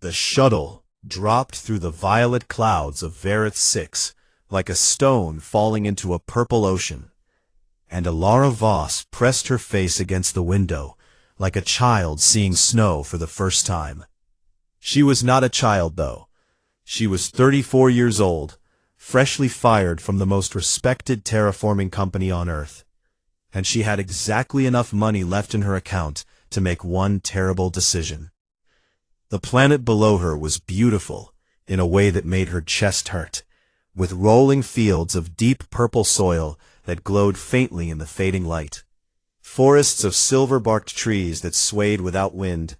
The shuttle dropped through the violet clouds of Verith 6 like a stone falling into a purple ocean, and Alara Voss pressed her face against the window like a child seeing snow for the first time. She was not a child, though. She was 34 years old, freshly fired from the most respected terraforming company on Earth, and she had exactly enough money left in her account to make one terrible decision. The planet below her was beautiful in a way that made her chest hurt, with rolling fields of deep purple soil that glowed faintly in the fading light, forests of silver-barked trees that swayed without wind,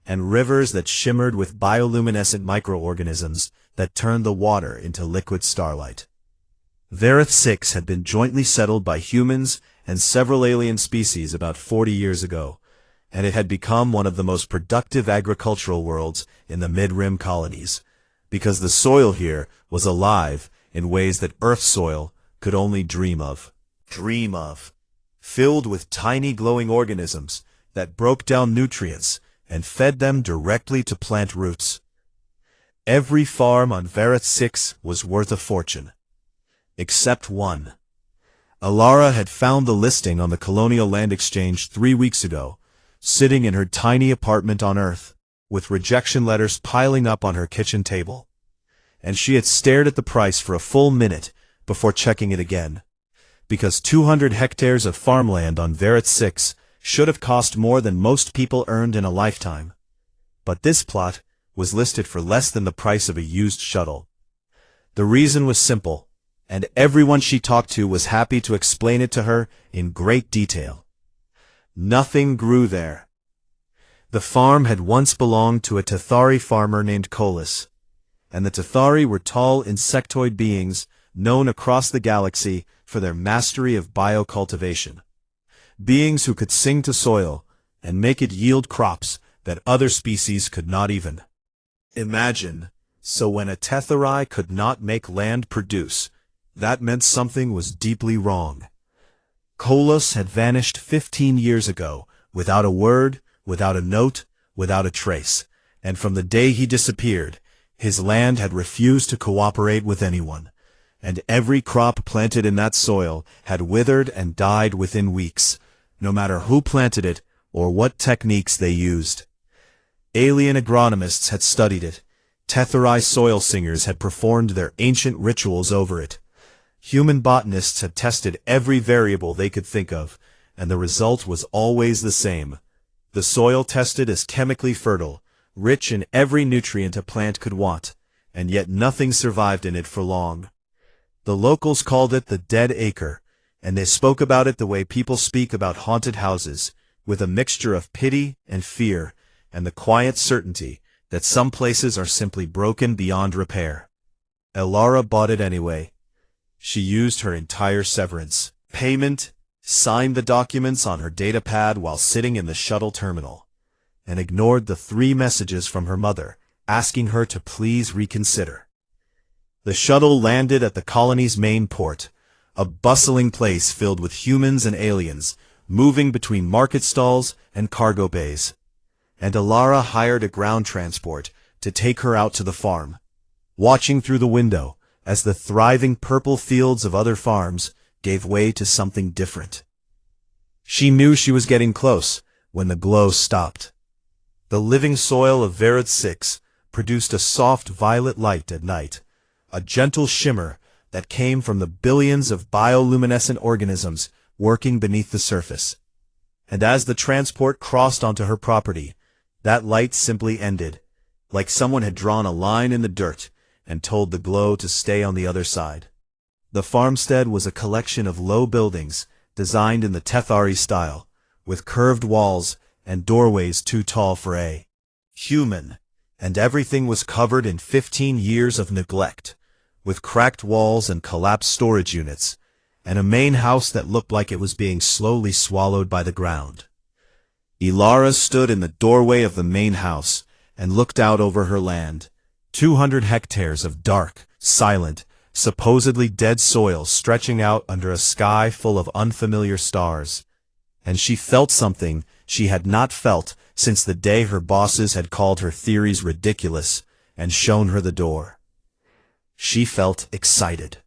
and rivers that shimmered with bioluminescent microorganisms that turned the water into liquid starlight. Verith 6 had been jointly settled by humans and several alien species about 40 years ago, and it had become one of the most productive agricultural worlds in the mid-rim colonies, because the soil here was alive in ways that Earth soil could only dream of. Filled with tiny glowing organisms that broke down nutrients and fed them directly to plant roots. Every farm on Verith 6 was worth a fortune. Except one. Alara had found the listing on the Colonial Land Exchange 3 weeks ago, sitting in her tiny apartment on Earth, with rejection letters piling up on her kitchen table. And she had stared at the price for a full minute before checking it again, because 200 hectares of farmland on Verith 6 should have cost more than most people earned in a lifetime. But this plot was listed for less than the price of a used shuttle. The reason was simple, and everyone she talked to was happy to explain it to her in great detail. Nothing grew there. The farm had once belonged to a Tethari farmer named Colas, and the Tethari were tall insectoid beings known across the galaxy for their mastery of biocultivation. Beings who could sing to soil and make it yield crops that other species could not even imagine. So when a Tethari could not make land produce, that meant something was deeply wrong. Colas had vanished 15 years ago, without a word, without a note, without a trace, and from the day he disappeared, his land had refused to cooperate with anyone, and every crop planted in that soil had withered and died within weeks, no matter who planted it or what techniques they used. Alien agronomists had studied it. Tethari soil singers had performed their ancient rituals over it. Human botanists had tested every variable they could think of, and the result was always the same. The soil tested as chemically fertile, rich in every nutrient a plant could want, and yet nothing survived in it for long. The locals called it the dead acre, and they spoke about it the way people speak about haunted houses, with a mixture of pity and fear, and the quiet certainty that some places are simply broken beyond repair. Alara bought it anyway. She used her entire severance payment, signed the documents on her datapad while sitting in the shuttle terminal, and ignored the 3 messages from her mother asking her to please reconsider. The shuttle landed at the colony's main port, a bustling place filled with humans and aliens, moving between market stalls and cargo bays. And Alara hired a ground transport to take her out to the farm, watching through the window as the thriving purple fields of other farms gave way to something different. She knew she was getting close when the glow stopped. The living soil of Verith 6 produced a soft violet light at night, a gentle shimmer that came from the billions of bioluminescent organisms working beneath the surface. And as the transport crossed onto her property, that light simply ended, like someone had drawn a line in the dirt and told the glow to stay on the other side. The farmstead was a collection of low buildings designed in the Tethari style, with curved walls and doorways too tall for a human, and everything was covered in 15 years of neglect, with cracked walls and collapsed storage units, and a main house that looked like it was being slowly swallowed by the ground. Alara stood in the doorway of the main house and looked out over her land, 200 hectares of dark, silent, supposedly dead soil stretching out under a sky full of unfamiliar stars. And she felt something she had not felt since the day her bosses had called her theories ridiculous and shown her the door. She felt excited.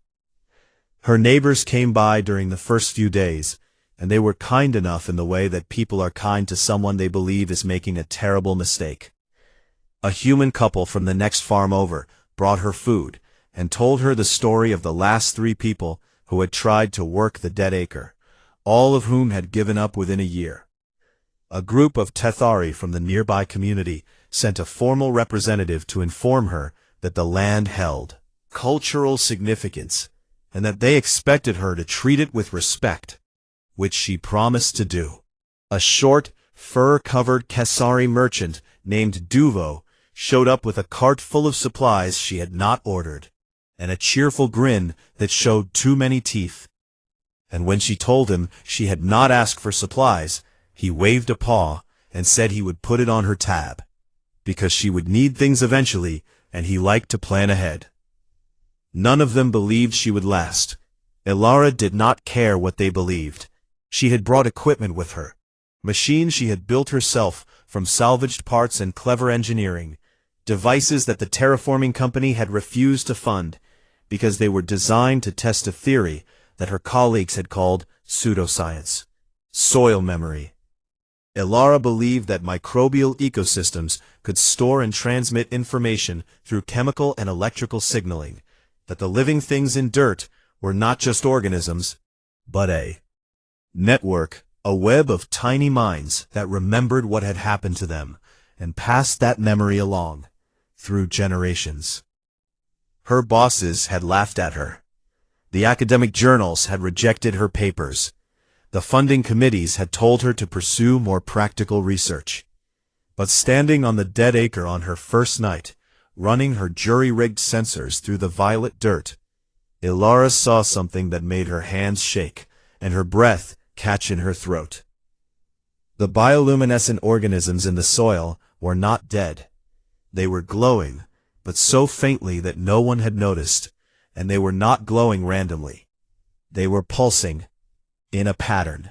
Her neighbors came by during the first few days, and they were kind enough in the way that people are kind to someone they believe is making a terrible mistake. A human couple from the next farm over brought her food and told her the story of the last 3 people who had tried to work the dead acre, all of whom had given up within a year. A group of Tethari from the nearby community sent a formal representative to inform her that the land held cultural significance and that they expected her to treat it with respect, which she promised to do. A short, fur-covered Kesari merchant named Duvo showed up with a cart full of supplies she had not ordered, and a cheerful grin that showed too many teeth. And when she told him she had not asked for supplies, he waved a paw and said he would put it on her tab, because she would need things eventually, and he liked to plan ahead. None of them believed she would last. Elara did not care what they believed. She had brought equipment with her, machines she had built herself from salvaged parts and clever engineering, devices that the terraforming company had refused to fund because they were designed to test a theory that her colleagues had called pseudoscience, soil memory. Elara believed that microbial ecosystems could store and transmit information through chemical and electrical signaling, that the living things in dirt were not just organisms, but a network, a web of tiny minds that remembered what had happened to them and passed that memory along through generations. Her bosses had laughed at her. The academic journals had rejected her papers. The funding committees had told her to pursue more practical research. But standing on the dead acre on her first night, running her jury-rigged sensors through the violet dirt, Elara saw something that made her hands shake and her breath catch in her throat. The bioluminescent organisms in the soil were not dead. They were glowing, but so faintly that no one had noticed, and they were not glowing randomly. They were pulsing in a pattern.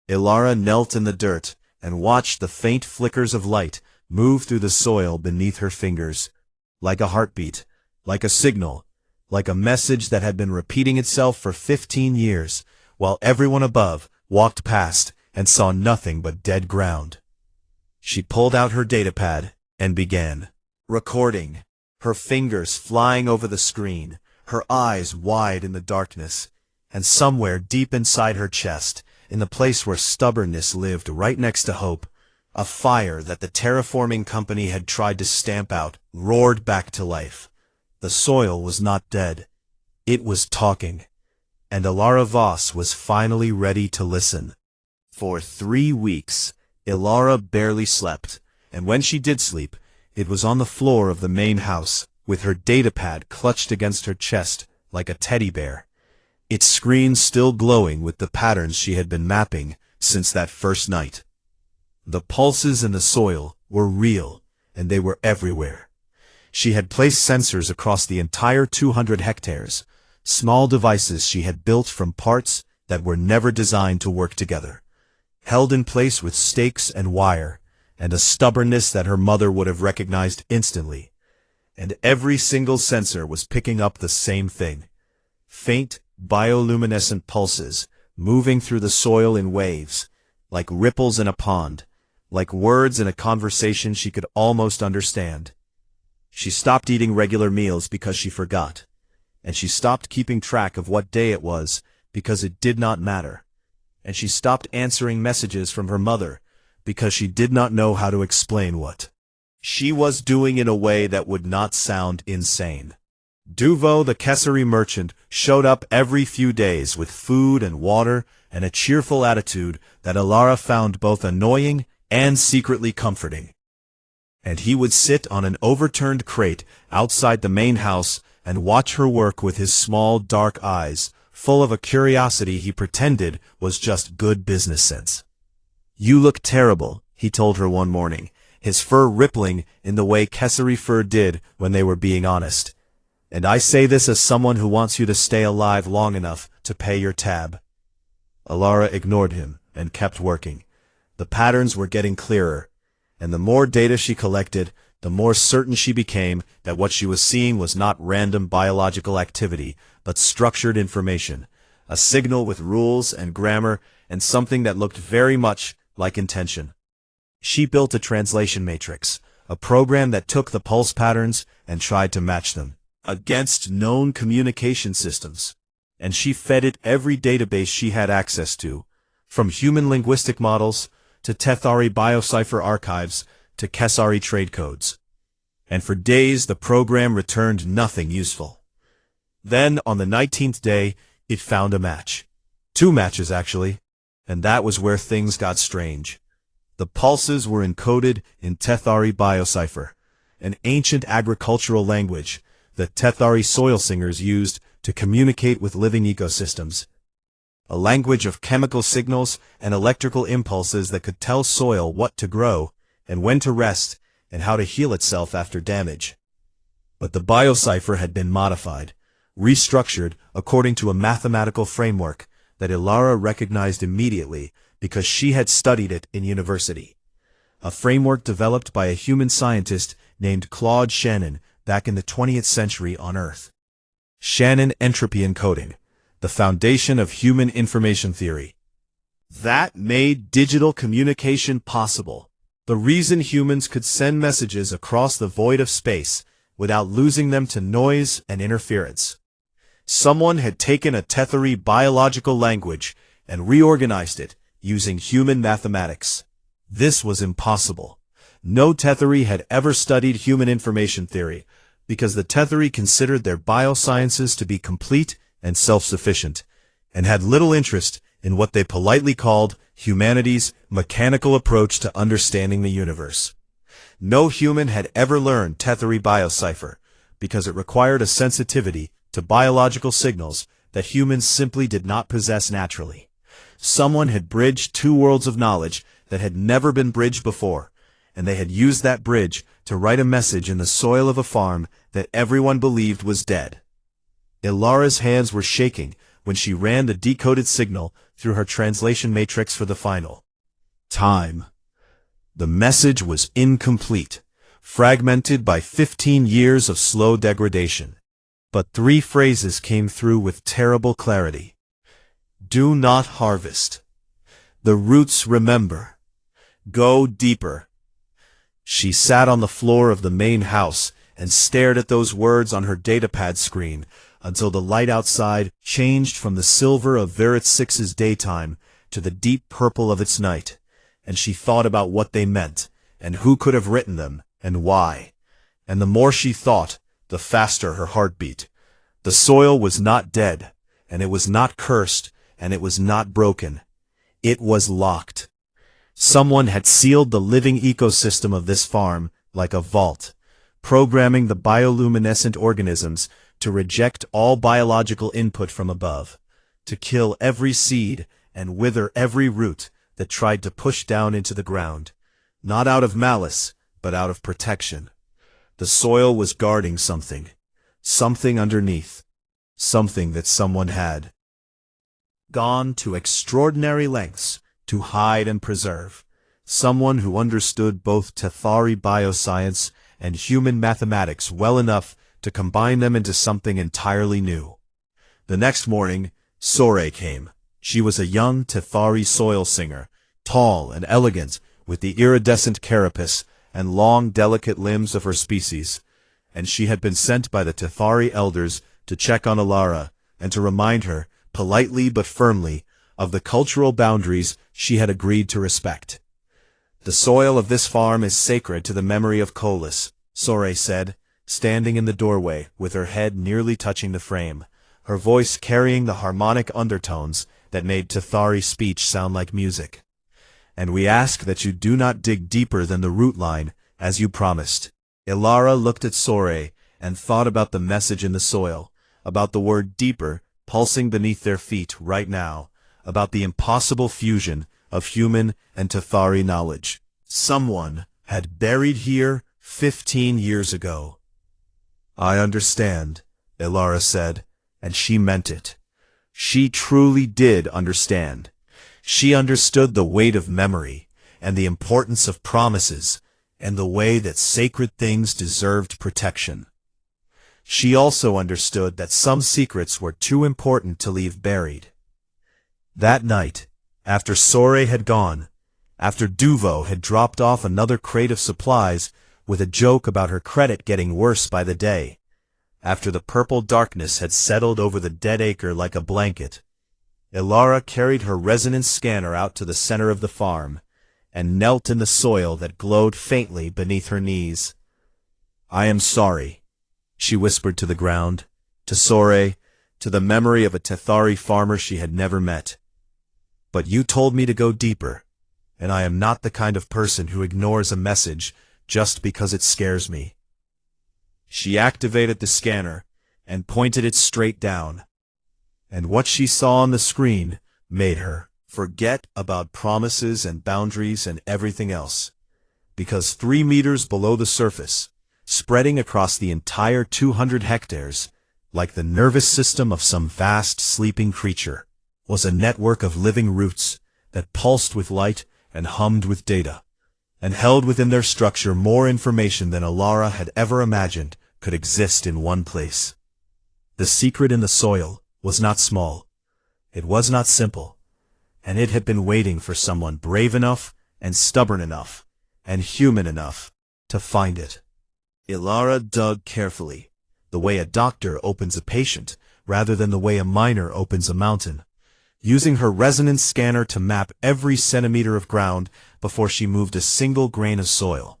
Elara knelt in the dirt and watched the faint flickers of light move through the soil beneath her fingers, like a heartbeat, like a signal, like a message that had been repeating itself for 15 years, while everyone above walked past and saw nothing but dead ground. She pulled out her datapad and began recording, her fingers flying over the screen, her eyes wide in the darkness, and somewhere deep inside her chest, in the place where stubbornness lived right next to hope, a fire that the terraforming company had tried to stamp out roared back to life. The soil was not dead. It was talking. And Elara Voss was finally ready to listen. For 3 weeks, Elara barely slept, and when she did sleep, it was on the floor of the main house, with her datapad clutched against her chest like a teddy bear, its screen still glowing with the patterns she had been mapping since that first night. The pulses in the soil were real, and they were everywhere. She had placed sensors across the entire 200 hectares, small devices she had built from parts that were never designed to work together, held in place with stakes and wire, and a stubbornness that her mother would have recognized instantly. And every single sensor was picking up the same thing: faint, bioluminescent pulses, moving through the soil in waves, like ripples in a pond, like words in a conversation she could almost understand. She stopped eating regular meals because she forgot, and she stopped keeping track of what day it was because it did not matter, and she stopped answering messages from her mother because she did not know how to explain what she was doing in a way that would not sound insane. Duvo, the Kesari merchant, showed up every few days with food and water and a cheerful attitude that Elara found both annoying and secretly comforting. And he would sit on an overturned crate outside the main house and watch her work with his small, dark eyes, full of a curiosity he pretended was just good business sense. "You look terrible," he told her one morning, his fur rippling in the way Kesari fur did when they were being honest. "And I say this as someone who wants you to stay alive long enough to pay your tab." Elara ignored him and kept working. The patterns were getting clearer, and the more data she collected, the more certain she became that what she was seeing was not random biological activity, but structured information, a signal with rules and grammar and something that looked very much like intention. She built a translation matrix, a program that took the pulse patterns and tried to match them against known communication systems. And she fed it every database she had access to, from human linguistic models to Tethari biocipher archives to Kesari trade codes. And for days the program returned nothing useful. Then, on the 19th day, it found a match. 2 matches, actually. And that was where things got strange. The pulses were encoded in Tethari biocipher, an ancient agricultural language that Tethari soil singers used to communicate with living ecosystems. A language of chemical signals and electrical impulses that could tell soil what to grow and when to rest and how to heal itself after damage. But the biocipher had been modified, restructured according to a mathematical framework that Ilara recognized immediately because she had studied it in university. A framework developed by a human scientist named Claude Shannon back in the 20th century on Earth. Shannon entropy encoding, the foundation of human information theory. That made digital communication possible. The reason humans could send messages across the void of space without losing them to noise and interference. Someone had taken a Tethari biological language and reorganized it using human mathematics. This was impossible. No Tethari had ever studied human information theory because the Tethari considered their biosciences to be complete and self-sufficient, and had little interest in what they politely called humanity's mechanical approach to understanding the universe. No human had ever learned Tethari biocipher because it required a sensitivity to biological signals that humans simply did not possess naturally. Someone had bridged 2 worlds of knowledge that had never been bridged before, and they had used that bridge to write a message in the soil of a farm that everyone believed was dead. Ilara's hands were shaking when she ran the decoded signal through her translation matrix for the final time. The message was incomplete, fragmented by 15 years of slow degradation. But 3 phrases came through with terrible clarity. Do not harvest. The roots remember. Go deeper. She sat on the floor of the main house and stared at those words on her datapad screen until the light outside changed from the silver of Verith 6's daytime to the deep purple of its night, and she thought about what they meant, and who could have written them, and why. And the more she thought, the faster her heart beat. The soil was not dead, and it was not cursed, and it was not broken. It was locked. Someone had sealed the living ecosystem of this farm like a vault, programming the bioluminescent organisms to reject all biological input from above, to kill every seed and wither every root that tried to push down into the ground, not out of malice, but out of protection. The soil was guarding something, something underneath, something that someone had gone to extraordinary lengths to hide and preserve, someone who understood both Tethari bioscience and human mathematics well enough to combine them into something entirely new. The next morning, Sore came. She was a young Tethari soil singer, tall and elegant, with the iridescent carapace and long, delicate limbs of her species, and she had been sent by the Tethari elders to check on Ilara and to remind her, politely but firmly, of the cultural boundaries she had agreed to respect. The soil of this farm is sacred to the memory of Kolis, Sore said, standing in the doorway with her head nearly touching the frame, her voice carrying the harmonic undertones that made Tethari speech sound like music. And we ask that you do not dig deeper than the root line, as you promised. Ilara looked at Sore and thought about the message in the soil, about the word deeper pulsing beneath their feet right now, about the impossible fusion of human and Tethari knowledge. Someone had buried here 15 years ago. I understand, Ilara said, and she meant it. She truly did understand. She understood the weight of memory and the importance of promises and the way that sacred things deserved protection. She also understood that some secrets were too important to leave buried. That night, after Sore had gone, after Duvo had dropped off another crate of supplies with a joke about her credit getting worse by the day, after the purple darkness had settled over the dead acre like a blanket, Ilara carried her resonance scanner out to the center of the farm and knelt in the soil that glowed faintly beneath her knees. "I am sorry," she whispered to the ground, to Sore, to the memory of a Tethari farmer she had never met. "But you told me to go deeper, and I am not the kind of person who ignores a message just because it scares me." She activated the scanner and pointed it straight down, and what she saw on the screen made her forget about promises and boundaries and everything else, because 3 meters below the surface, spreading across the entire 200 hectares, like the nervous system of some vast sleeping creature, was a network of living roots that pulsed with light and hummed with data, and held within their structure more information than Ilara had ever imagined could exist in one place. The secret in the soil was not small. It was not simple, and it had been waiting for someone brave enough and stubborn enough and human enough to find it. Ilara dug carefully, the way a doctor opens a patient rather than the way a miner opens a mountain, using her resonance scanner to map every centimeter of ground before she moved a single grain of soil,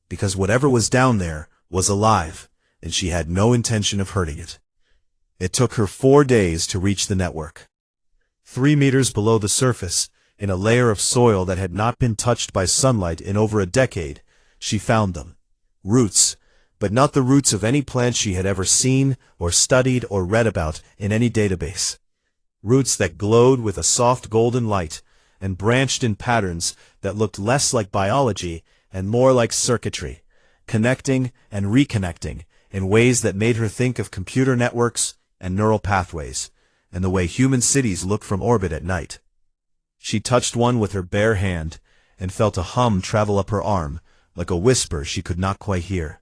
because whatever was down there was alive, and she had no intention of hurting it. It took her 4 days to reach the network. 3 meters below the surface, in a layer of soil that had not been touched by sunlight in over a decade, she found them. Roots, but not the roots of any plant she had ever seen or studied or read about in any database. Roots that glowed with a soft golden light and branched in patterns that looked less like biology and more like circuitry, connecting and reconnecting in ways that made her think of computer networks and neural pathways, and the way human cities look from orbit at night. She touched one with her bare hand and felt a hum travel up her arm, like a whisper she could not quite hear.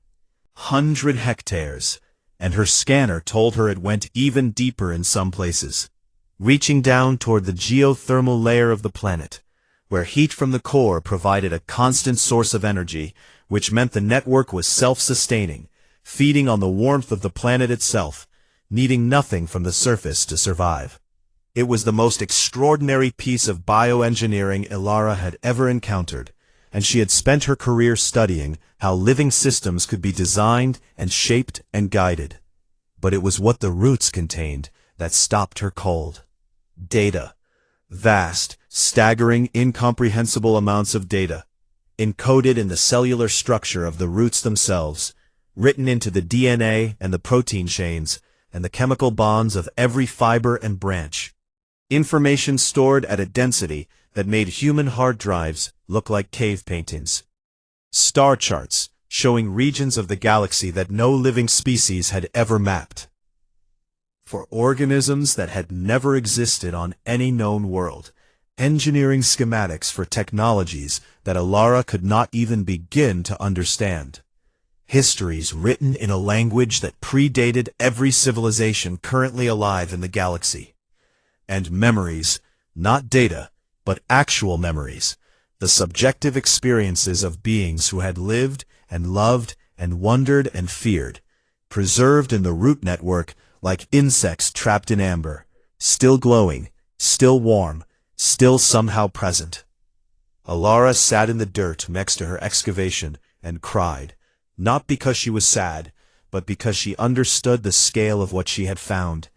100 hectares, and her scanner told her it went even deeper in some places, reaching down toward the geothermal layer of the planet, where heat from the core provided a constant source of energy, which meant the network was self-sustaining, feeding on the warmth of the planet itself, needing nothing from the surface to survive. It was the most extraordinary piece of bioengineering Ilara had ever encountered, and she had spent her career studying how living systems could be designed and shaped and guided. But it was what the roots contained that stopped her cold. Data. Vast, staggering, incomprehensible amounts of data, encoded in the cellular structure of the roots themselves, written into the DNA and the protein chains and the chemical bonds of every fiber and branch. Information stored at a density that made human hard drives look like cave paintings. Star charts showing regions of the galaxy that no living species had ever mapped. For organisms that had never existed on any known world, engineering schematics for technologies that Ilara could not even begin to understand. Histories written in a language that predated every civilization currently alive in the galaxy. And memories, not data, but actual memories, the subjective experiences of beings who had lived and loved and wondered and feared, preserved in the root network like insects trapped in amber, still glowing, still warm, still somehow present. Ilara sat in the dirt next to her excavation and cried, not because she was sad, but because she understood the scale of what she had found,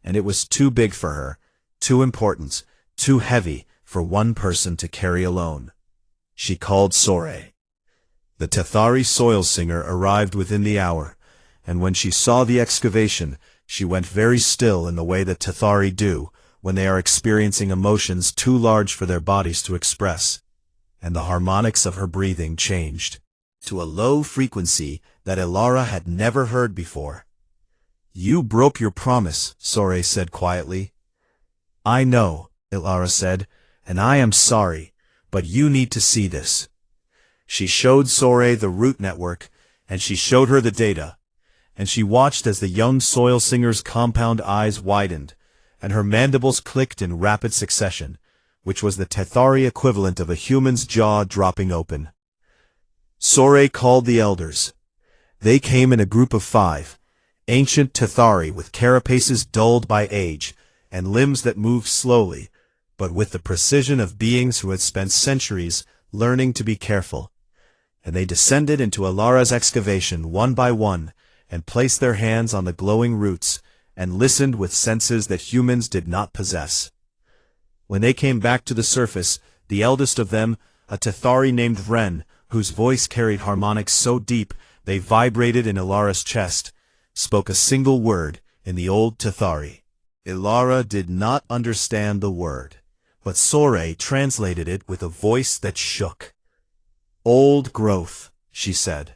and it was too big for her, too important, too heavy for one person to carry alone. She called Sore. The Tethari soil singer arrived within the hour, and when she saw the excavation, she went very still in the way that Tethari do when they are experiencing emotions too large for their bodies to express, and the harmonics of her breathing changed to a low frequency that Ilara had never heard before. "You broke your promise," Sore said quietly. "I know," Ilara said, "and I am sorry, but you need to see this." She showed Sore the root network, and she showed her the data, and she watched as the young soil singer's compound eyes widened, and her mandibles clicked in rapid succession, which was the Tethari equivalent of a human's jaw dropping open. Sore called the elders. They came in a group of 5, ancient Tethari with carapaces dulled by age, and limbs that moved slowly, but with the precision of beings who had spent centuries learning to be careful. And they descended into Alara's excavation one by one, and placed their hands on the glowing roots, and listened with senses that humans did not possess. When they came back to the surface, the eldest of them, a Tethari named Vren, whose voice carried harmonics so deep they vibrated in Ilara's chest, spoke a single word in the old Tethari. Ilara did not understand the word, but Sore translated it with a voice that shook. "Old growth," she said.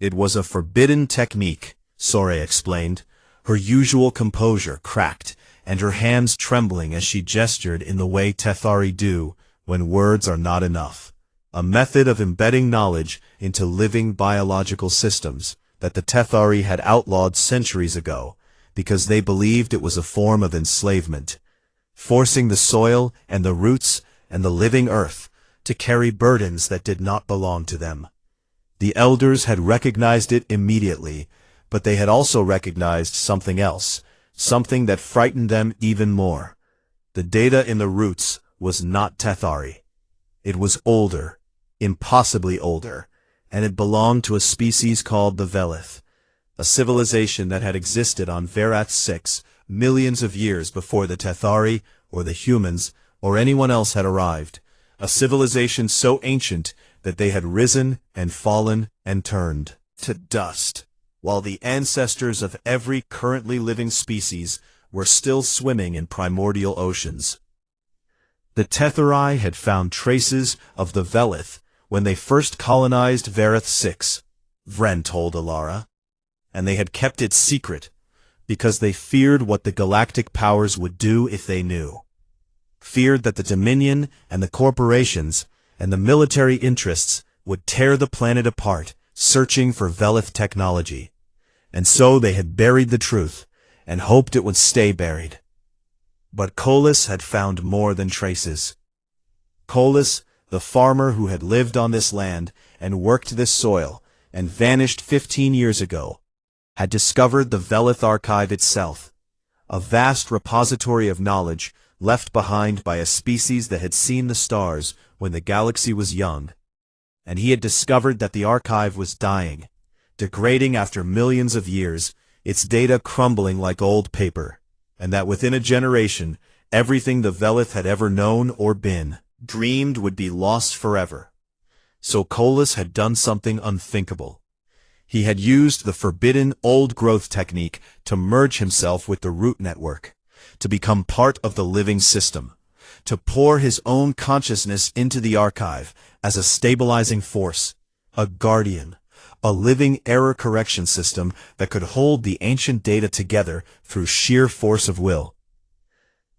It was a forbidden technique, Sore explained, her usual composure cracked, and her hands trembling as she gestured in the way Tethari do when words are not enough. A method of embedding knowledge into living biological systems that the Tethari had outlawed centuries ago because they believed it was a form of enslavement, forcing the soil and the roots and the living earth to carry burdens that did not belong to them. The elders had recognized it immediately, but they had also recognized something else, something that frightened them even more. The data in the roots was not Tethari. It was older, impossibly older, and it belonged to a species called the Verith, a civilization that had existed on Verith 6 millions of years before the Tethari or the humans or anyone else had arrived, a civilization so ancient that they had risen and fallen and turned to dust, while the ancestors of every currently living species were still swimming in primordial oceans. The Tethari had found traces of the Verith when they first colonized Verith 6, Vren told Ilara, and they had kept it secret because they feared what the galactic powers would do if they knew. Feared that the Dominion and the corporations and the military interests would tear the planet apart, searching for Verith technology. And so they had buried the truth and hoped it would stay buried. But Colas had found more than traces. Colas, the farmer who had lived on this land and worked this soil and vanished 15 years ago, had discovered the Verith archive itself, a vast repository of knowledge left behind by a species that had seen the stars when the galaxy was young. And he had discovered that the archive was dying, degrading after millions of years, its data crumbling like old paper, and that within a generation, everything the Verith had ever known or been, dreamed would be lost forever. So Colas had done something unthinkable. He had used the forbidden old growth technique to merge himself with the root network, to become part of the living system, to pour his own consciousness into the archive as a stabilizing force, a guardian, a living error correction system that could hold the ancient data together through sheer force of will.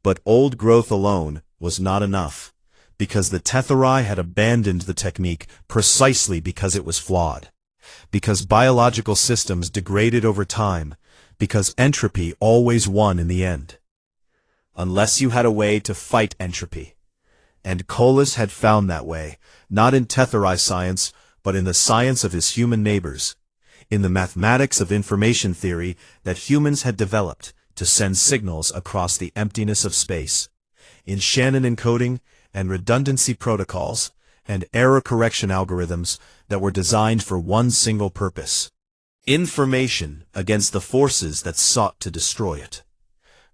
But old growth alone was not enough, because the Tethari had abandoned the technique precisely because it was flawed, because biological systems degraded over time, because entropy always won in the end. Unless you had a way to fight entropy. And Colas had found that way, not in Tethari science, but in the science of his human neighbors, in the mathematics of information theory that humans had developed to send signals across the emptiness of space, in Shannon encoding and redundancy protocols, and error correction algorithms that were designed for one single purpose: information against the forces that sought to destroy it.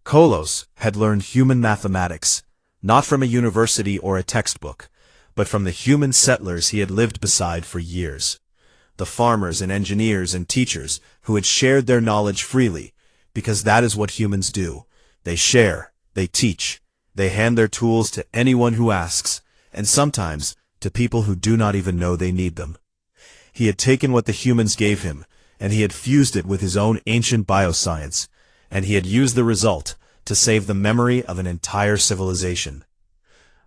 Colas had learned human mathematics, not from a university or a textbook, but from the human settlers he had lived beside for years, the farmers and engineers and teachers who had shared their knowledge freely, because that is what humans do. They share, they teach, they hand their tools to anyone who asks, and sometimes to people who do not even know they need them. He had taken what the humans gave him, and he had fused it with his own ancient bioscience, and he had used the result to save the memory of an entire civilization.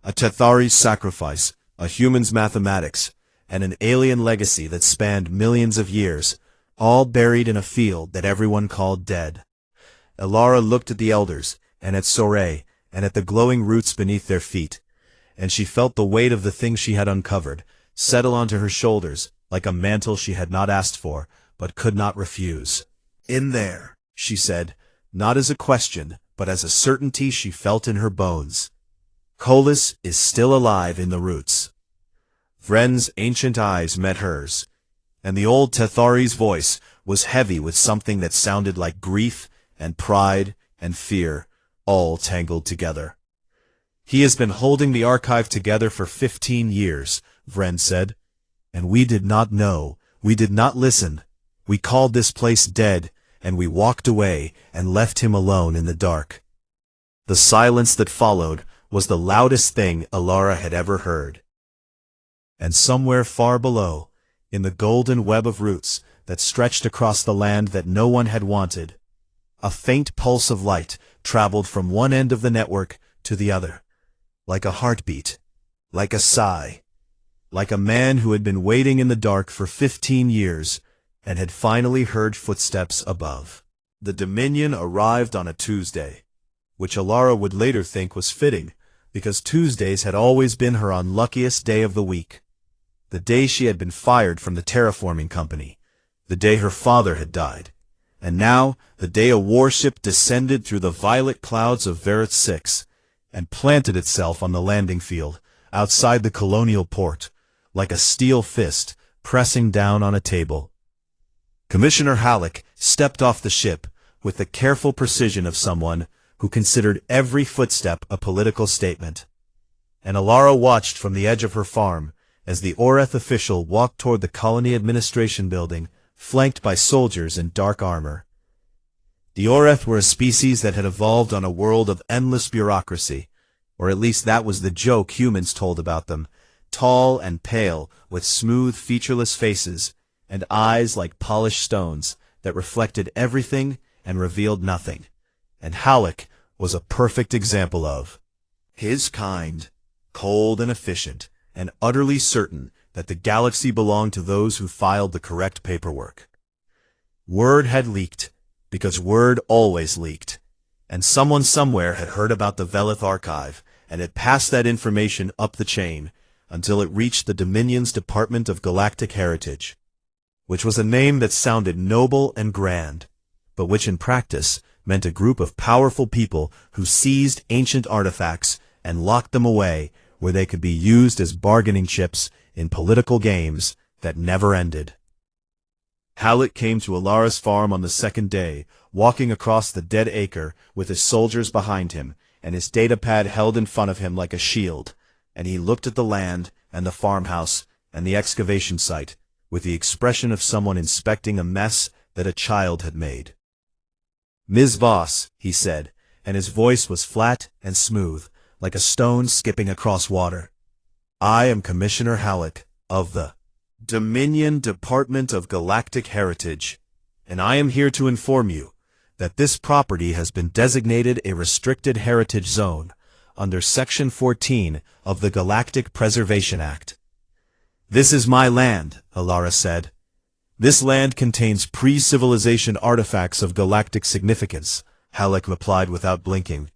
A Tethari's sacrifice, a human's mathematics, and an alien legacy that spanned millions of years, all buried in a field that everyone called dead. Alara looked at the elders, and at Soray, and at the glowing roots beneath their feet, and she felt the weight of the thing she had uncovered settle onto her shoulders like a mantle she had not asked for, but could not refuse. "In there," she said, not as a question, but as a certainty she felt in her bones. "Kolis is still alive in the roots." Vren's ancient eyes met hers, and the old Tethari's voice was heavy with something that sounded like grief and pride and fear, all tangled together. "He has been holding the archive together for 15 years, Vren said. "And we did not know, we did not listen. We called this place dead, and we walked away and left him alone in the dark." The silence that followed was the loudest thing Alara had ever heard. And somewhere far below, in the golden web of roots that stretched across the land that no one had wanted, a faint pulse of light traveled from one end of the network to the other, like a heartbeat, like a sigh, like a man who had been waiting in the dark for 15 years and had finally heard footsteps above. The Dominion arrived on a Tuesday, which Alara would later think was fitting, because Tuesdays had always been her unluckiest day of the week. The day she had been fired from the terraforming company, the day her father had died, and now the day a warship descended through the violet clouds of Verith 6 and planted itself on the landing field outside the colonial port, like a steel fist pressing down on a table. Commissioner Halleck stepped off the ship with the careful precision of someone who considered every footstep a political statement. And Alara watched from the edge of her farm as the Unearthed official walked toward the colony administration building, flanked by soldiers in dark armor. The Unearthed were a species that had evolved on a world of endless bureaucracy, or at least that was the joke humans told about them, tall and pale, with smooth, featureless faces, and eyes like polished stones that reflected everything and revealed nothing. And Halleck was a perfect example of his kind, cold and efficient, and utterly certain that the galaxy belonged to those who filed the correct paperwork. Word had leaked, because word always leaked, and someone somewhere had heard about the Verith archive and had passed that information up the chain until it reached the Dominion's Department of Galactic Heritage, which was a name that sounded noble and grand, but which in practice meant a group of powerful people who seized ancient artifacts and locked them away where they could be used as bargaining chips in political games that never ended. Halleck came to Alara's farm on the second day, walking across the dead acre with his soldiers behind him and his datapad held in front of him like a shield, and he looked at the land and the farmhouse and the excavation site with the expression of someone inspecting a mess that a child had made. "Ms. Voss," he said, and his voice was flat and smooth, like a stone skipping across water. "I am Commissioner Halleck of the Dominion Department of Galactic Heritage, and I am here to inform you that this property has been designated a restricted heritage zone under Section 14 of the Galactic Preservation Act." "This is my land," Alara said. "This land contains pre-civilization artifacts of galactic significance," Halleck replied without blinking.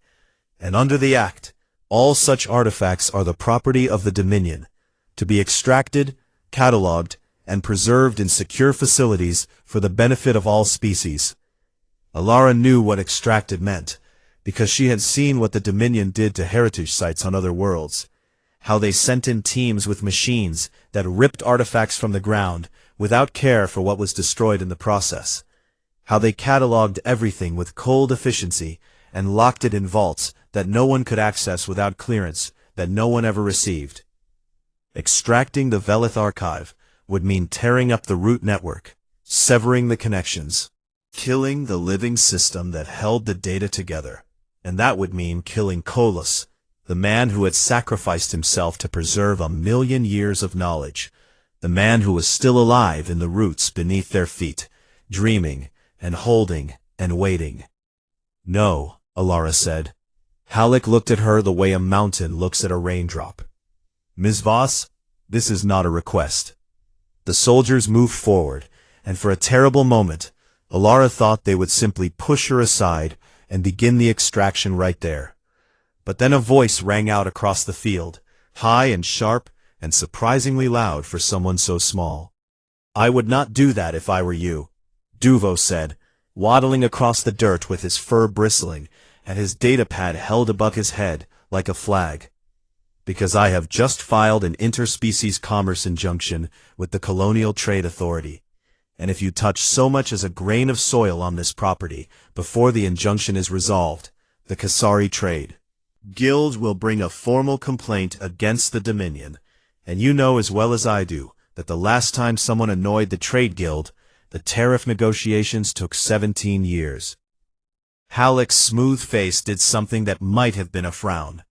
"And under the Act, all such artifacts are the property of the Dominion, to be extracted, catalogued, and preserved in secure facilities for the benefit of all species." Alara knew what extracted meant, because she had seen what the Dominion did to heritage sites on other worlds, how they sent in teams with machines that ripped artifacts from the ground without care for what was destroyed in the process, how they catalogued everything with cold efficiency and locked it in vaults that no one could access without clearance that no one ever received. Extracting the Verith archive would mean tearing up the root network, severing the connections, killing the living system that held the data together, and that would mean killing Kolis, the man who had sacrificed himself to preserve 1,000,000 years of knowledge, the man who was still alive in the roots beneath their feet, dreaming and holding and waiting. "No," Alara said. Halleck looked at her the way a mountain looks at a raindrop. "Ms. Voss, this is not a request. The soldiers moved forward, and for a terrible moment, Alara thought they would simply push her aside and begin the extraction right there. But then a voice rang out across the field, high and sharp and surprisingly loud for someone so small. "I would not do that if I were you," Duvo said, waddling across the dirt with his fur bristling and his datapad held above his head like a flag. "Because I have just filed an interspecies commerce injunction with the Colonial Trade Authority, and if you touch so much as a grain of soil on this property before the injunction is resolved, the Kasari Trade Guild will bring a formal complaint against the Dominion, and you know as well as I do that the last time someone annoyed the Trade Guild, the tariff negotiations took 17 years. Halleck's smooth face did something that might have been a frown.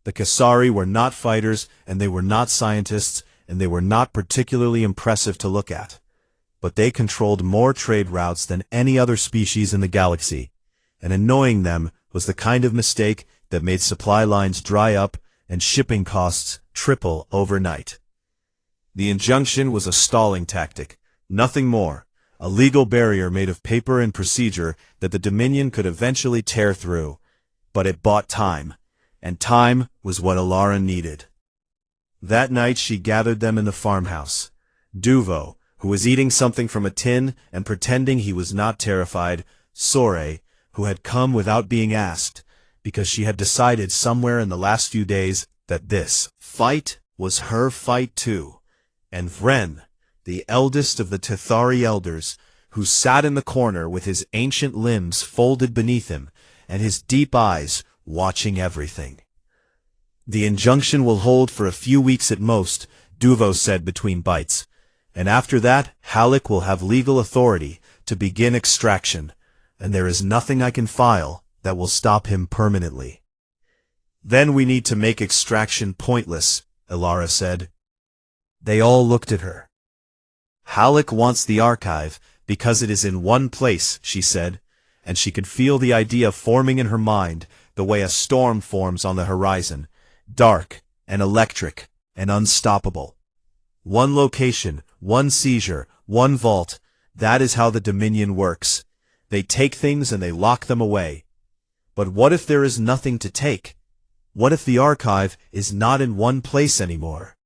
The Kasari were not fighters, and they were not scientists, and they were not particularly impressive to look at. But they controlled more trade routes than any other species in the galaxy, and annoying them was the kind of mistake that made supply lines dry up and shipping costs triple overnight. The injunction was a stalling tactic, nothing more, a legal barrier made of paper and procedure that the Dominion could eventually tear through. But it bought time, and time was what Alara needed. That night she gathered them in the farmhouse. Duvo, who was eating something from a tin and pretending he was not terrified, Sore, who had come without being asked, because she had decided somewhere in the last few days that this fight was her fight too, and Vren, the eldest of the Tethari elders, who sat in the corner with his ancient limbs folded beneath him and his deep eyes watching everything. "The injunction will hold for a few weeks at most," Duvo said between bites, "and after that Halleck will have legal authority to begin extraction, and there is nothing I can file that will stop him permanently." "Then we need to make extraction pointless," Alara said. They all looked at her. "Halleck wants the archive because it is in one place," she said, and she could feel the idea forming in her mind the way a storm forms on the horizon, dark and electric and unstoppable. One location, one seizure, one vault, that is how the Dominion works. They take things and they lock them away. But what if there is nothing to take? What if the archive is not in one place anymore?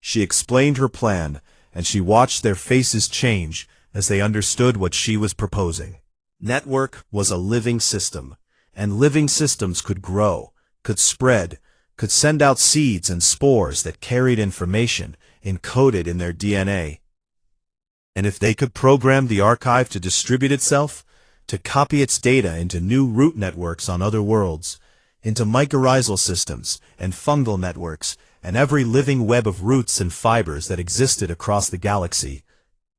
She explained her plan, and she watched their faces change as they understood what she was proposing. Network was a living system, and living systems could grow, could spread, could send out seeds and spores that carried information encoded in their DNA. And if they could program the archive to distribute itself, to copy its data into new root networks on other worlds, into mycorrhizal systems and fungal networks, and every living web of roots and fibers that existed across the galaxy,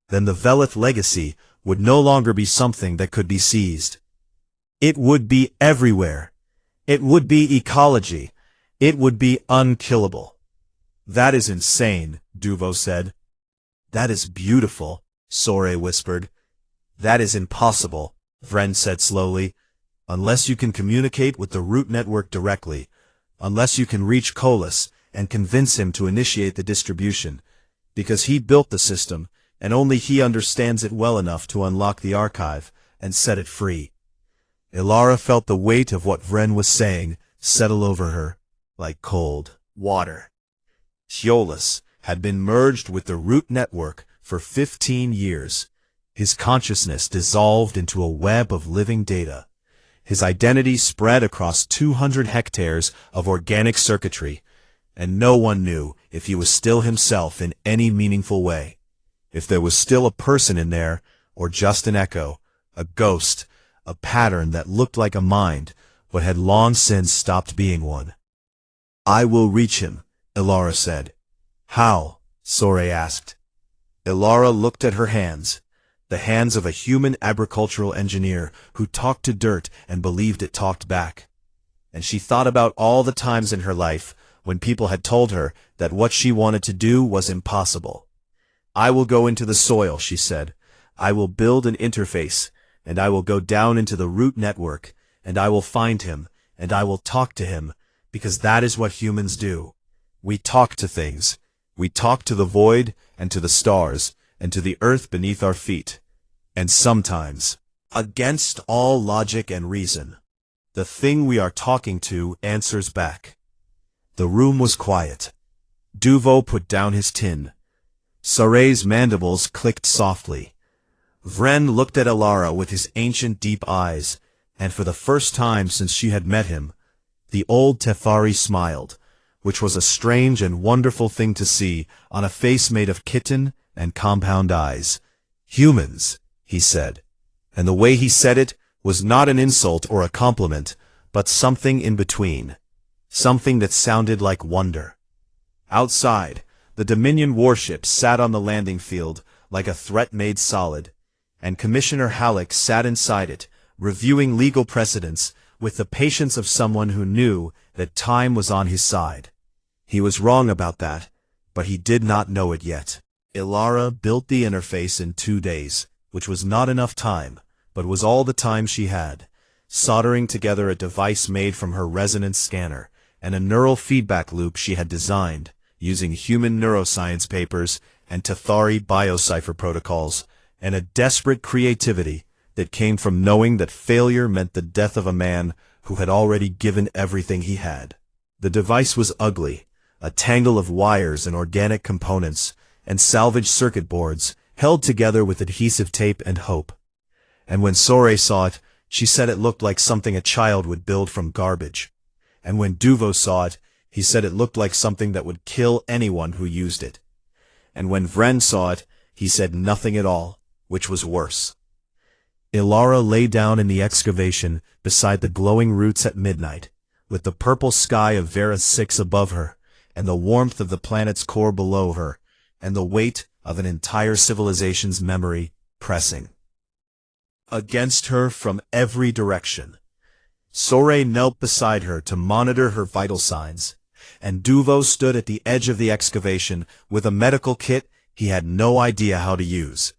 then the Verith legacy would no longer be something that could be seized. It would be everywhere. It would be ecology. It would be unkillable. "That is insane," Duvo said. "That is beautiful," Sore whispered. "That is impossible," Vren said slowly, "unless you can communicate with the root network directly, unless you can reach Colas and convince him to initiate the distribution, because he built the system, and only he understands it well enough to unlock the archive and set it free." Alara felt the weight of what Vren was saying settle over her like cold water. Hyolis had been merged with the root network for 15 years. His consciousness dissolved into a web of living data. His identity spread across 200 hectares of organic circuitry, and no one knew if he was still himself in any meaningful way, if there was still a person in there, or just an echo, a ghost, a pattern that looked like a mind, but had long since stopped being one. "I will reach him," Alara said. "How?" Sore asked. Alara looked at her hands, the hands of a human agricultural engineer who talked to dirt and believed it talked back. And she thought about all the times in her life when people had told her that what she wanted to do was impossible. "I will go into the soil," she said. "I will build an interface, and I will go down into the root network, and I will find him, and I will talk to him, because that is what humans do. We talk to things. We talk to the void, and to the stars, and to the earth beneath our feet. And sometimes, against all logic and reason, the thing we are talking to answers back. The room was quiet. Duvo put down his tin. Sorei's mandibles clicked softly. Vren looked at Elara with his ancient deep eyes, and for the first time since she had met him, the old Tethari smiled, which was a strange and wonderful thing to see on a face made of kitten and compound eyes. "Humans," he said, and the way he said it was not an insult or a compliment, but something in between, something that sounded like wonder. Outside, the Dominion warship sat on the landing field like a threat made solid, and Commissioner Halleck sat inside it, reviewing legal precedents with the patience of someone who knew that time was on his side. He was wrong about that, but he did not know it yet. Elara built the interface in 2 days, which was not enough time, but was all the time she had, soldering together a device made from her resonance scanner and a neural feedback loop she had designed, using human neuroscience papers and Tethari biocipher protocols, and a desperate creativity that came from knowing that failure meant the death of a man who had already given everything he had. The device was ugly, a tangle of wires and organic components, and salvaged circuit boards, held together with adhesive tape and hope. And when Sorey saw it, she said it looked like something a child would build from garbage. And when Duvo saw it, he said it looked like something that would kill anyone who used it. And when Vren saw it, he said nothing at all, which was worse. Elara lay down in the excavation beside the glowing roots at midnight, with the purple sky of Verith 6 above her, and the warmth of the planet's core below her, and the weight of an entire civilization's memory pressing against her from every direction. Sorey knelt beside her to monitor her vital signs, and Duvo stood at the edge of the excavation with a medical kit he had no idea how to use.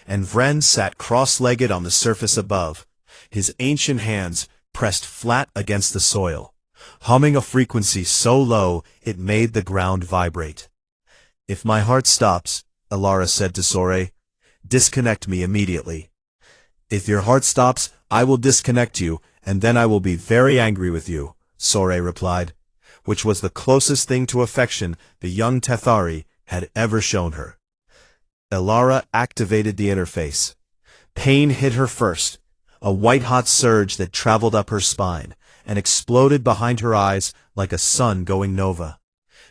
And Vren sat cross-legged on the surface above, his ancient hands pressed flat against the soil, humming a frequency so low it made the ground vibrate. "If my heart stops," Elara said to Sorey, "disconnect me immediately." "If your heart stops, I will disconnect you, and then I will be very angry with you," Sorey replied, which was the closest thing to affection the young Tethari had ever shown her. Elara activated the interface. Pain hit her first, a white-hot surge that traveled up her spine and exploded behind her eyes like a sun going nova.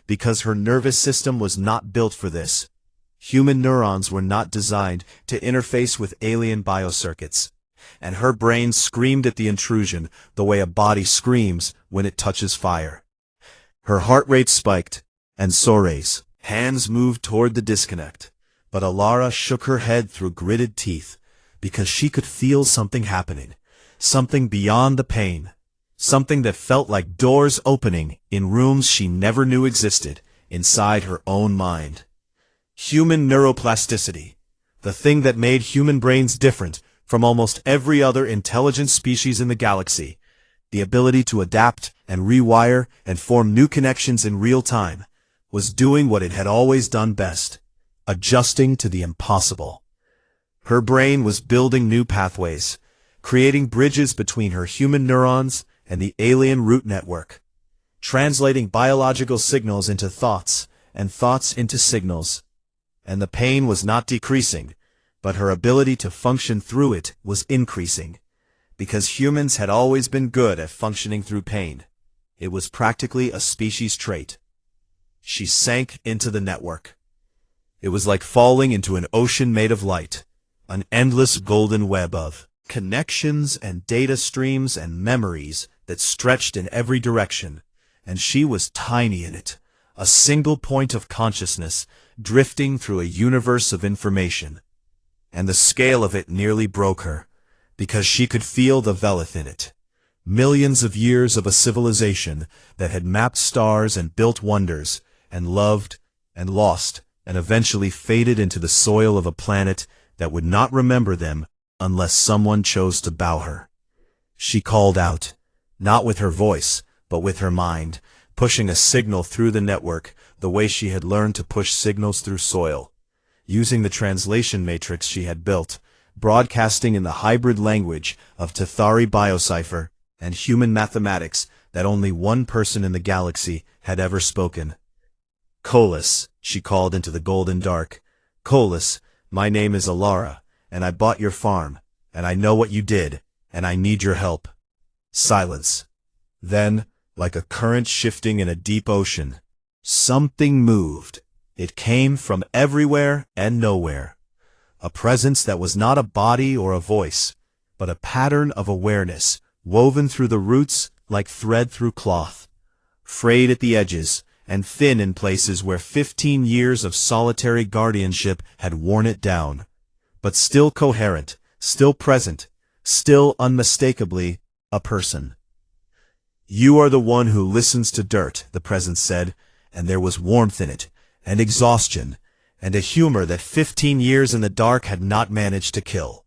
Because her nervous system was not built for this. Human neurons were not designed to interface with alien biocircuits, and her brain screamed at the intrusion the way a body screams when it touches fire. Her heart rate spiked, and Sorey's hands moved toward the disconnect, but Elara shook her head through gritted teeth, because she could feel something happening, something beyond the pain, something that felt like doors opening in rooms she never knew existed inside her own mind. Human neuroplasticity, the thing that made human brains different from almost every other intelligent species in the galaxy, the ability to adapt and rewire and form new connections in real time, was doing what it had always done best, adjusting to the impossible. Her brain was building new pathways, creating bridges between her human neurons and the alien root network, translating biological signals into thoughts and thoughts into signals. And the pain was not decreasing, but her ability to function through it was increasing, because humans had always been good at functioning through pain. It was practically a species trait. She sank into the network. It was like falling into an ocean made of light, an endless golden web of connections and data streams and memories that stretched in every direction, and she was tiny in it, a single point of consciousness drifting through a universe of information. And the scale of it nearly broke her, because she could feel the Verith in it. Millions of years of a civilization that had mapped stars and built wonders, and loved, and lost, and eventually faded into the soil of a planet that would not remember them unless someone chose to bow her. She called out, not with her voice, but with her mind, pushing a signal through the network the way she had learned to push signals through soil. Using the translation matrix she had built, broadcasting in the hybrid language of Tethari biocipher and human mathematics that only one person in the galaxy had ever spoken. "Colas," she called into the golden dark. "Colas, my name is Alara, and I bought your farm, and I know what you did, and I need your help." Silence. Then, like a current shifting in a deep ocean, something moved. It came from everywhere and nowhere. A presence that was not a body or a voice, but a pattern of awareness, woven through the roots like thread through cloth, frayed at the edges and thin in places where 15 years of solitary guardianship had worn it down, but still coherent, still present, still unmistakably a person. "You are the one who listens to dirt," the presence said, and there was warmth in it, and exhaustion, and a humor that 15 years in the dark had not managed to kill.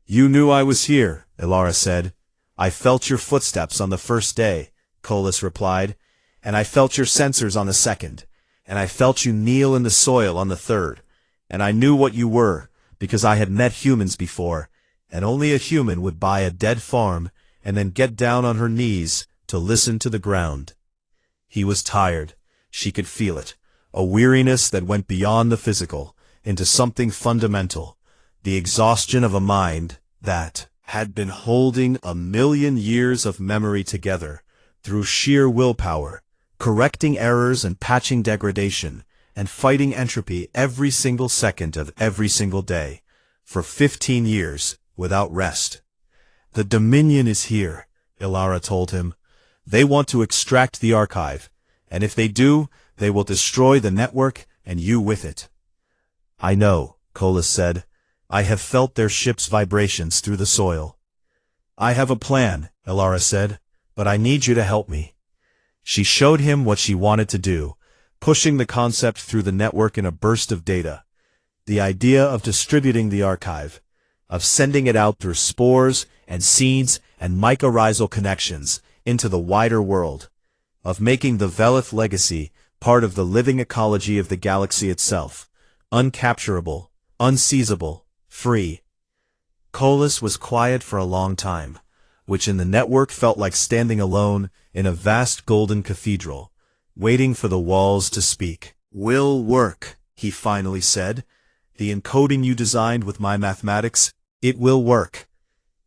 "You knew I was here," Alara said. "I felt your footsteps on the first day," Colas replied, "and I felt your sensors on the second, and I felt you kneel in the soil on the third, and I knew what you were, because I had met humans before, and only a human would buy a dead farm and then get down on her knees to listen to the ground." He was tired. She could feel it. A weariness that went beyond the physical, into something fundamental, the exhaustion of a mind that had been holding 1,000,000 years of memory together through sheer willpower, correcting errors and patching degradation, and fighting entropy every single second of every single day, for 15 years without rest. "The Dominion is here," Alara told him. "They want to extract the archive, and if they do, they will destroy the network and you with it." "I know," Colas said. "I have felt their ship's vibrations through the soil." "I have a plan," Alara said, "but I need you to help me." She showed him what she wanted to do, pushing the concept through the network in a burst of data. The idea of distributing the archive, of sending it out through spores and seeds and mycorrhizal connections into the wider world, of making the Verith legacy part of the living ecology of the galaxy itself, uncapturable, unseizable, free. Colas was quiet for a long time, which in the network felt like standing alone in a vast golden cathedral, waiting for the walls to speak. "Will work," he finally said. "The encoding you designed with my mathematics, it will work.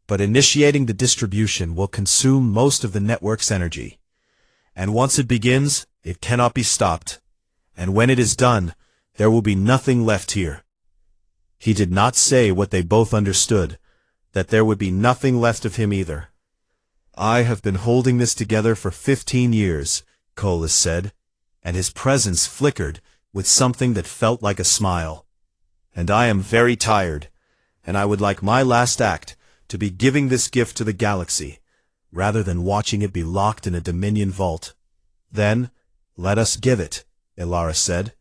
But initiating the distribution will consume most of the network's energy. And once it begins, it cannot be stopped. And when it is done, there will be nothing left here." He did not say what they both understood, that there would be nothing left of him either. "I have been holding this together for 15 years, Colas said, and his presence flickered with something that felt like a smile. "And I am very tired, and I would like my last act to be giving this gift to the galaxy, rather than watching it be locked in a Dominion vault." "Then, let us give it," Alara said.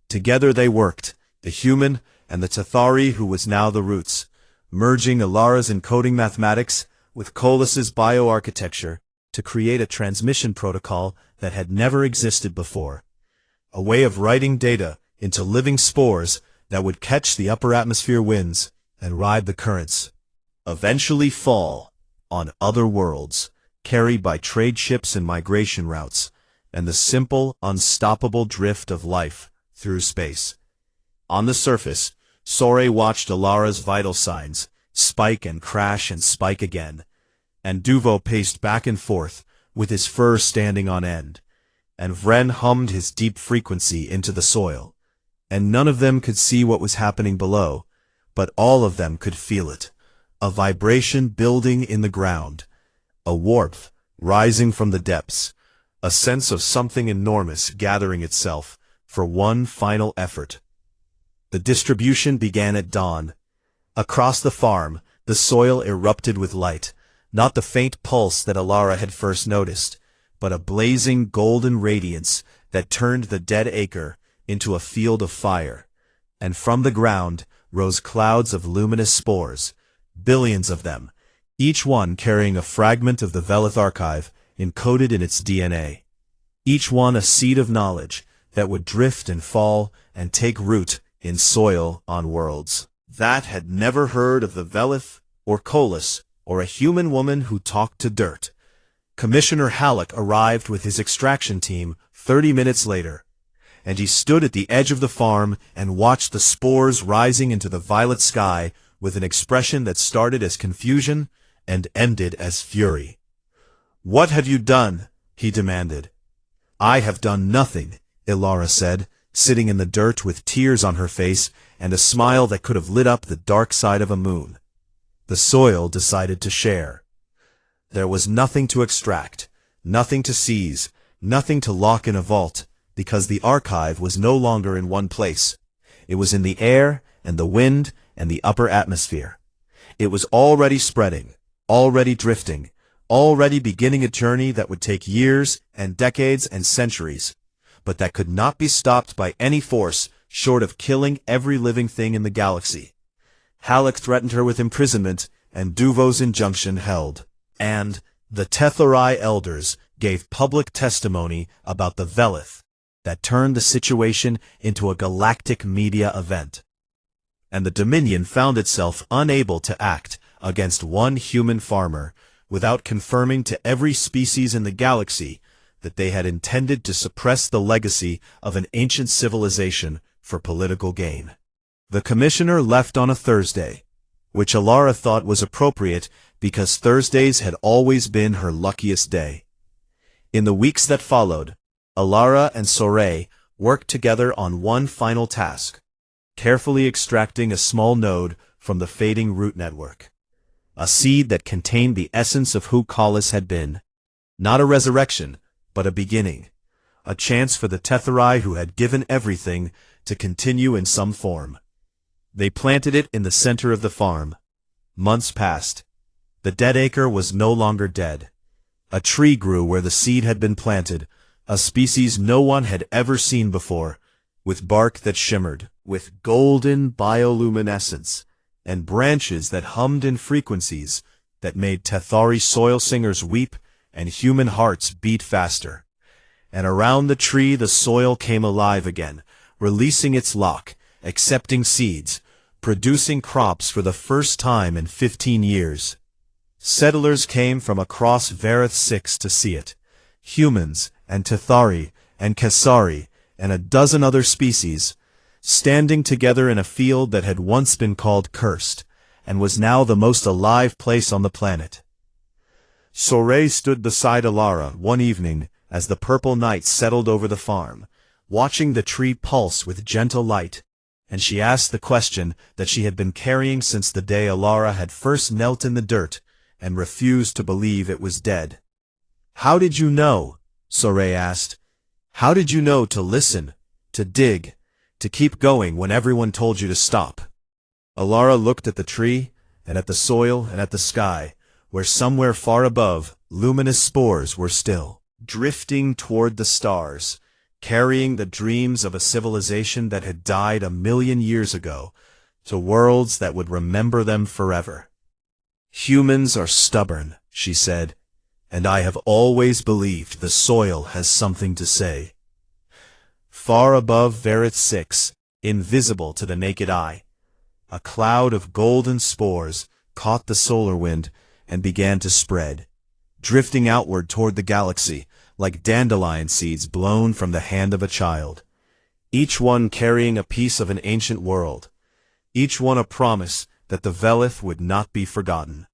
Together they worked, the human and the Tethari who was now the roots, merging Alara's encoding mathematics with Colas's bioarchitecture to create a transmission protocol that had never existed before. A way of writing data into living spores that would catch the upper atmosphere winds and ride the currents, eventually fall on other worlds, carried by trade ships and migration routes, and the simple, unstoppable drift of life through space. On the surface, Sore watched Alara's vital signs spike and crash and spike again, and Duvo paced back and forth with his fur standing on end, and Vren hummed his deep frequency into the soil, and none of them could see what was happening below, but all of them could feel it, a vibration building in the ground, a warmth rising from the depths, a sense of something enormous gathering itself for one final effort. The distribution began at dawn. Across the farm, the soil erupted with light, not the faint pulse that Alara had first noticed, but a blazing golden radiance that turned the dead acre into a field of fire. And from the ground rose clouds of luminous spores, billions of them, each one carrying a fragment of the Verith archive encoded in its DNA. each one a seed of knowledge that would drift and fall and take root in soil on worlds that had never heard of the Verith or Colas or a human woman who talked to dirt. Commissioner Halleck arrived with his extraction team 30 minutes later, and he stood at the edge of the farm and watched the spores rising into the violet sky with an expression that started as confusion and ended as fury. "What have you done?" he demanded. "I have done nothing," Ilara said, sitting in the dirt with tears on her face and a smile that could have lit up the dark side of a moon. The soil decided to share. There was nothing to extract, nothing to seize, nothing to lock in a vault, because the archive was no longer in one place. It was in the air and the wind and the upper atmosphere. It was already spreading, already drifting, already beginning a journey that would take years and decades and centuries, but that could not be stopped by any force short of killing every living thing in the galaxy. Halleck threatened her with imprisonment, and Duvo's injunction held. And the Tethari elders gave public testimony about the Verith that turned the situation into a galactic media event. And the Dominion found itself unable to act against one human farmer without confirming to every species in the galaxy that they had intended to suppress the legacy of an ancient civilization for political gain. The commissioner left on a Thursday, which Ilara thought was appropriate because Thursdays had always been her luckiest day. In the weeks that followed, Ilara and Soray worked together on one final task, carefully extracting a small node from the fading root network. A seed that contained the essence of who Colas had been. Not a resurrection, but a beginning. A chance for the Tethari who had given everything to continue in some form. They planted it in the center of the farm. Months passed. The dead acre was no longer dead. A tree grew where the seed had been planted, a species no one had ever seen before, with bark that shimmered, with golden bioluminescence, and branches that hummed in frequencies that made Tethari soil singers weep and human hearts beat faster. And around the tree the soil came alive again, releasing its lock, accepting seeds, producing crops for the first time in 15 years. Settlers came from across Verith 6 to see it. Humans and Tethari and Kesari and a dozen other species, standing together in a field that had once been called cursed, and was now the most alive place on the planet. Soray stood beside Ilara one evening as the purple night settled over the farm, watching the tree pulse with gentle light, and she asked the question that she had been carrying since the day Ilara had first knelt in the dirt and refused to believe it was dead. "How did you know?" Soray asked. "How did you know to listen, to dig, to keep going when everyone told you to stop?" Ilara looked at the tree, and at the soil, and at the sky, where somewhere far above, luminous spores were still, drifting toward the stars, carrying the dreams of a civilization that had died 1,000,000 years ago, to worlds that would remember them forever. "Humans are stubborn," she said, "and I have always believed the soil has something to say." Far above Verith 6, invisible to the naked eye, a cloud of golden spores caught the solar wind and began to spread, drifting outward toward the galaxy like dandelion seeds blown from the hand of a child, each one carrying a piece of an ancient world, each one a promise that the Verith would not be forgotten.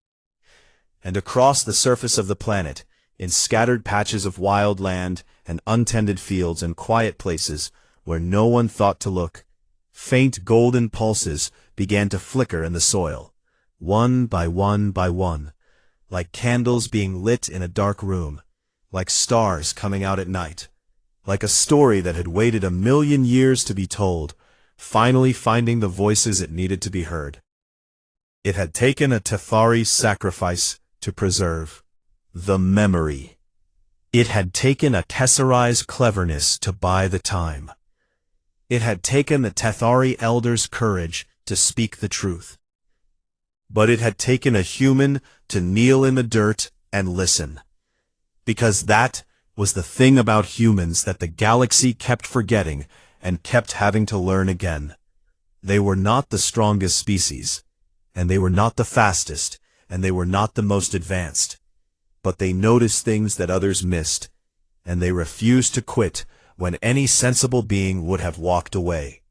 And across the surface of the planet, in scattered patches of wild land and untended fields and quiet places where no one thought to look, faint golden pulses began to flicker in the soil, one by one by one, like candles being lit in a dark room, like stars coming out at night, like a story that had waited 1,000,000 years to be told, finally finding the voices it needed to be heard. It had taken a Tethari sacrifice to preserve the memory. It had taken a Kesari's cleverness to buy the time. It had taken the Tethari elders' courage to speak the truth. But it had taken a human to kneel in the dirt and listen. Because that was the thing about humans that the galaxy kept forgetting and kept having to learn again. They were not the strongest species, and they were not the fastest, and they were not the most advanced. But they noticed things that others missed, and they refused to quit when any sensible being would have walked away.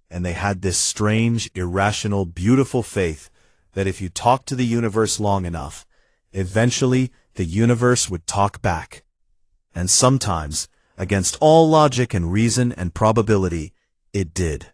And they had this strange, irrational, beautiful faith that if you talked to the universe long enough, eventually the universe would talk back. And sometimes, against all logic and reason and probability, it did.